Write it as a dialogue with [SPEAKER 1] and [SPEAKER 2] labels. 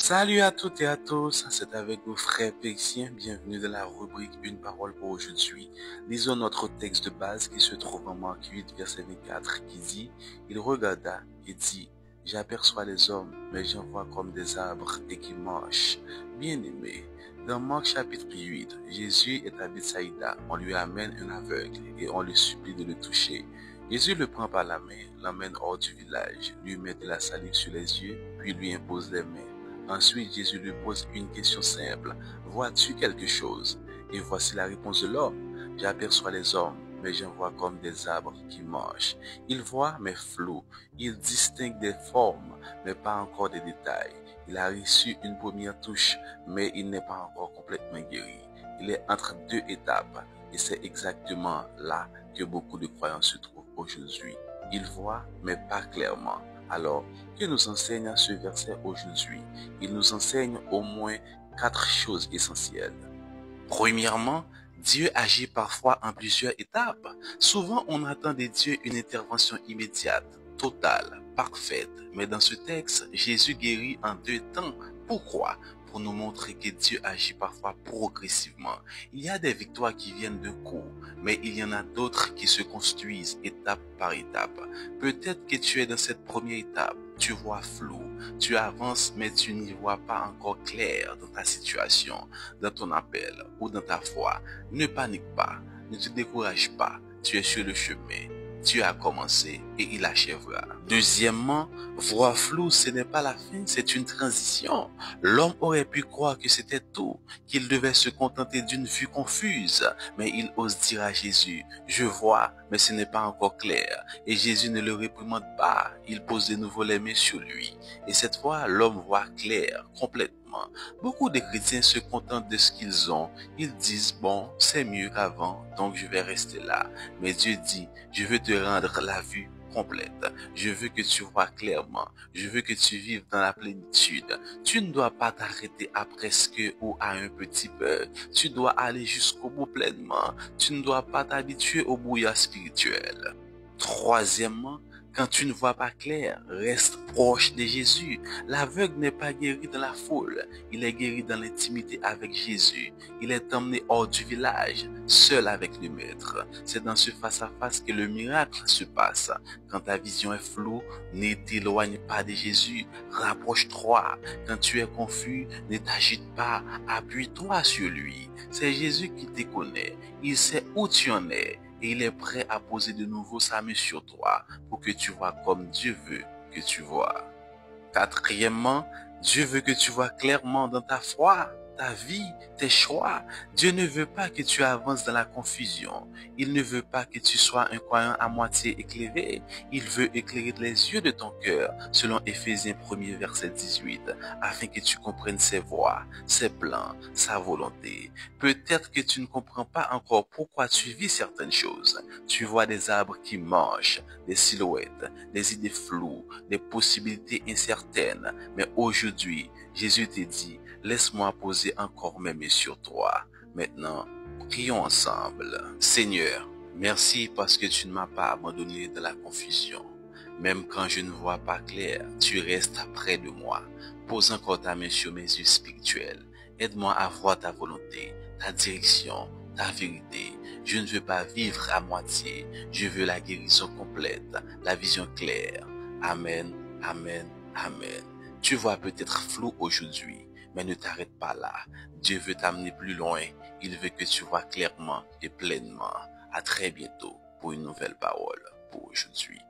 [SPEAKER 1] Salut à toutes et à tous, c'est avec vos frères Péxiens. Bienvenue dans la rubrique Une parole pour aujourd'hui. Lisons notre texte de base qui se trouve en Marc 8, verset 24, qui dit: Il regarda et dit: J'aperçois les hommes, mais j'en vois comme des arbres et qui marchent. Bien-aimés, dans Marc chapitre 8, Jésus est à Bethsaïda. On lui amène un aveugle et on lui supplie de le toucher. Jésus le prend par la main, l'emmène hors du village, lui met de la salive sur les yeux, puis lui impose les mains. Ensuite, Jésus lui pose une question simple: vois-tu quelque chose? Et voici la réponse de l'homme: j'aperçois les hommes, mais j'en vois comme des arbres qui marchent. Il voit, mais flou. Il distingue des formes, mais pas encore des détails. Il a reçu une première touche, mais il n'est pas encore complètement guéri. Il est entre deux étapes, et c'est exactement là que beaucoup de croyants se trouvent aujourd'hui. Il voit, mais pas clairement. Alors, que nous enseigne ce verset aujourd'hui? Il nous enseigne au moins 4 choses essentielles. Premièrement, Dieu agit parfois en plusieurs étapes. Souvent, on attend de Dieu une intervention immédiate, totale, parfaite. Mais dans ce texte, Jésus guérit en 2 temps. Pourquoi? Pour nous montrer que Dieu agit parfois progressivement. Il y a des victoires qui viennent d'un coup, mais il y en a d'autres qui se construisent étape par étape. Peut-être que tu es dans cette première étape, tu vois flou, tu avances mais tu n'y vois pas encore clair dans ta situation, dans ton appel ou dans ta foi. Ne panique pas, ne te décourage pas, tu es sur le chemin. Dieu a commencé et il achèvera. Deuxièmement, voir flou, ce n'est pas la fin, c'est une transition. L'homme aurait pu croire que c'était tout, qu'il devait se contenter d'une vue confuse, mais il ose dire à Jésus: je vois, mais ce n'est pas encore clair. Et Jésus ne le réprimande pas, il pose de nouveau les mains sur lui. Et cette fois, l'homme voit clair, complètement. Beaucoup de chrétiens se contentent de ce qu'ils ont. Ils disent: bon, c'est mieux qu'avant, donc je vais rester là. Mais Dieu dit: je veux te rendre la vue complète. Je veux que tu vois clairement. Je veux que tu vives dans la plénitude. Tu ne dois pas t'arrêter à presque ou à un petit peu. Tu dois aller jusqu'au bout pleinement. Tu ne dois pas t'habituer au brouillard spirituel. Troisièmement, quand tu ne vois pas clair, reste proche de Jésus. L'aveugle n'est pas guéri dans la foule, il est guéri dans l'intimité avec Jésus. Il est emmené hors du village, seul avec le Maître. C'est dans ce face-à-face que le miracle se passe. Quand ta vision est floue, ne t'éloigne pas de Jésus, rapproche-toi. Quand tu es confus, ne t'agite pas, appuie-toi sur lui. C'est Jésus qui te connaît, il sait où tu en es. Et il est prêt à poser de nouveau sa main sur toi pour que tu vois comme Dieu veut que tu vois. Quatrièmement, Dieu veut que tu vois clairement dans ta foi, ta vie, tes choix. Dieu ne veut pas que tu avances dans la confusion. Il ne veut pas que tu sois un croyant à moitié éclairé. Il veut éclairer les yeux de ton cœur, selon Éphésiens 1er verset 18, afin que tu comprennes ses voies, ses plans, sa volonté. Peut-être que tu ne comprends pas encore pourquoi tu vis certaines choses. Tu vois des arbres qui marchent, des silhouettes, des idées floues, des possibilités incertaines. Mais aujourd'hui, Jésus te dit: laisse-moi poser encore mes mains sur toi. Maintenant, prions ensemble. Seigneur, merci parce que tu ne m'as pas abandonné dans la confusion. Même quand je ne vois pas clair, tu restes près de moi. Pose encore ta main sur mes yeux spirituels. Aide-moi à voir ta volonté, ta direction, ta vérité. Je ne veux pas vivre à moitié. Je veux la guérison complète, la vision claire. Amen, amen, amen. Tu vois peut-être flou aujourd'hui, mais ne t'arrête pas là. Dieu veut t'amener plus loin. Il veut que tu vois clairement et pleinement. À très bientôt pour une nouvelle parole pour aujourd'hui.